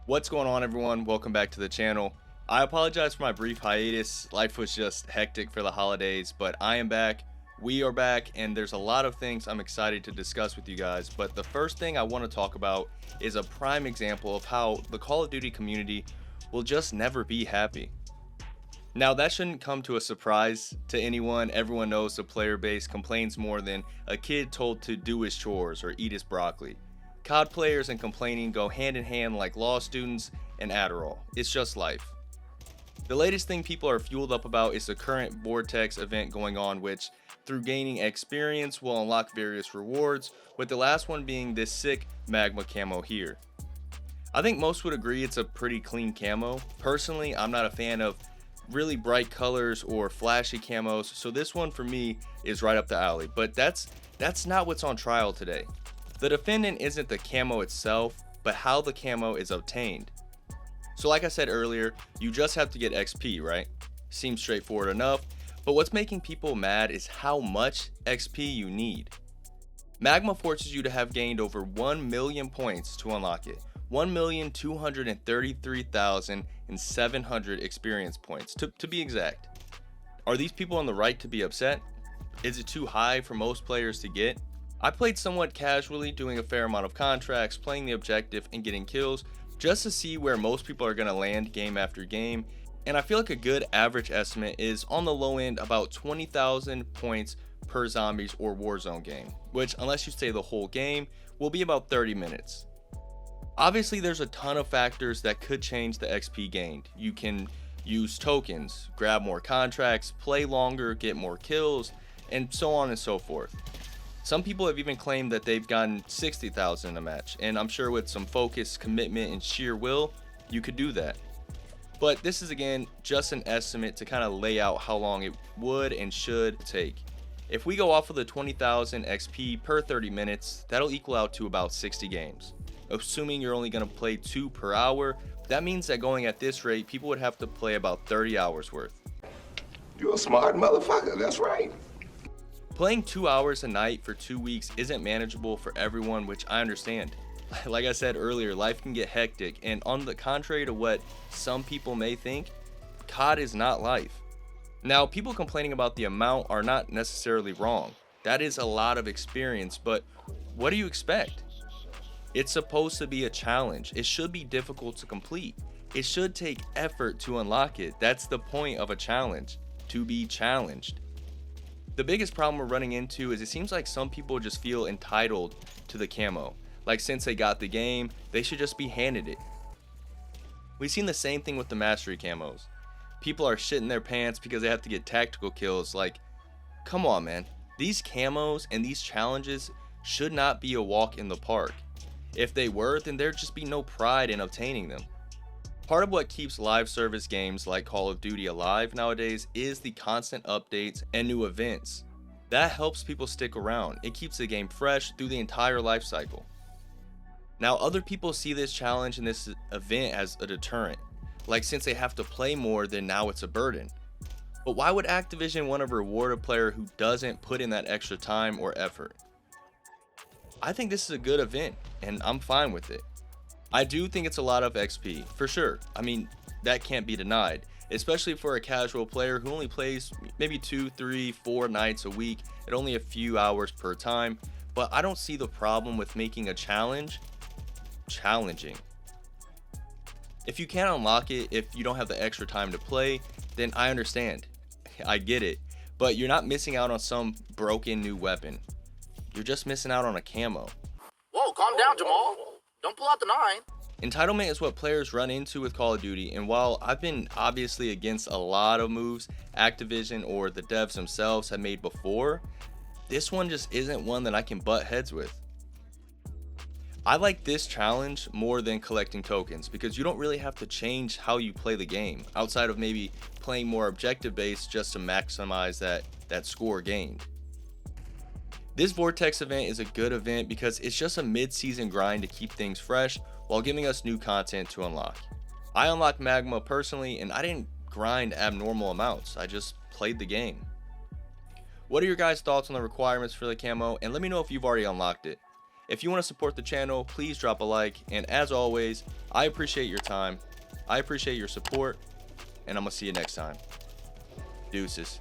What's going on, everyone? Welcome back to the channel. I apologize for my brief hiatus. Life was just hectic for the holidays, but I am back. We are back, and there's a lot of things I'm excited to discuss with you guys. But the first thing I want to talk about is a prime example of how the Call of Duty community will just never be happy. Now, that shouldn't come to a surprise to anyone. Everyone knows the player base complains more than a kid told to do his chores or eat his broccoli. COD players and complaining go hand in hand like law students and Adderall. It's just life. The latest thing people are fueled up about is the current Vortex event going on, which through gaining experience will unlock various rewards, with the last one being this sick Magma Camo here. I think most would agree it's a pretty clean camo. Personally, I'm not a fan of really bright colors or flashy camos, so this one for me is right up the alley. But that's not what's on trial today. The defendant isn't the camo itself, but how the camo is obtained. So like I said earlier, you just have to get XP, right? Seems straightforward enough, but what's making people mad is how much XP you need. Magma forces you to have gained over 1 million points to unlock it. 1,233,700 experience points, to be exact. Are these people on the right to be upset? Is it too high for most players to get? I played somewhat casually, doing a fair amount of contracts, playing the objective and getting kills, just to see where most people are going to land game after game, and I feel like a good average estimate is on the low end about 20,000 points per zombies or warzone game, which unless you stay the whole game will be about 30 minutes. Obviously there's a ton of factors that could change the XP gained. You can use tokens, grab more contracts, play longer, get more kills, and so on and so forth. Some people have even claimed that they've gotten 60,000 in a match, and I'm sure with some focus, commitment, and sheer will, you could do that. But this is again just an estimate to kind of lay out how long it would and should take. If we go off of the 20,000 XP per 30 minutes, that'll equal out to about 60 games. Assuming you're only going to play 2 per hour, that means that going at this rate, people would have to play about 30 hours worth. You're a smart motherfucker, that's right. Playing 2 hours a night for 2 weeks isn't manageable for everyone, which I understand. Like I said earlier, life can get hectic, and on the contrary to what some people may think, COD is not life. Now, people complaining about the amount are not necessarily wrong. That is a lot of experience, but what do you expect? It's supposed to be a challenge. It should be difficult to complete. It should take effort to unlock it. That's the point of a challenge, to be challenged. The biggest problem we're running into is it seems like some people just feel entitled to the camo. Like since they got the game, they should just be handed it. We've seen the same thing with the mastery camos. People are shitting their pants because they have to get tactical kills. Like, come on, man. These camos and these challenges should not be a walk in the park. If they were, then there'd just be no pride in obtaining them. Part of what keeps live service games like Call of Duty alive nowadays is the constant updates and new events. That helps people stick around. It keeps the game fresh through the entire life cycle. Now, other people see this challenge and this event as a deterrent. Like since they have to play more, then now it's a burden. But why would Activision want to reward a player who doesn't put in that extra time or effort? I think this is a good event, and I'm fine with it. I do think it's a lot of XP, for sure. I mean, that can't be denied, especially for a casual player who only plays maybe 2, 3, 4 nights a week at only a few hours per time. But I don't see the problem with making a challenge challenging. If you can't unlock it, if you don't have the extra time to play, then I understand. I get it. But you're not missing out on some broken new weapon. You're just missing out on a camo. Whoa, calm down, Jamal. Don't pull out the 9. Entitlement is what players run into with Call of Duty, and while I've been obviously against a lot of moves Activision or the devs themselves have made before, this one just isn't one that I can butt heads with. I like this challenge more than collecting tokens because you don't really have to change how you play the game outside of maybe playing more objective based just to maximize that score gained. This Vortex event is a good event because it's just a mid-season grind to keep things fresh while giving us new content to unlock. I unlocked Magma personally, and I didn't grind abnormal amounts. I just played the game. What are your guys' thoughts on the requirements for the camo? And let me know if you've already unlocked it. If you want to support the channel, please drop a like. And as always, I appreciate your time. I appreciate your support. And I'm going to see you next time. Deuces.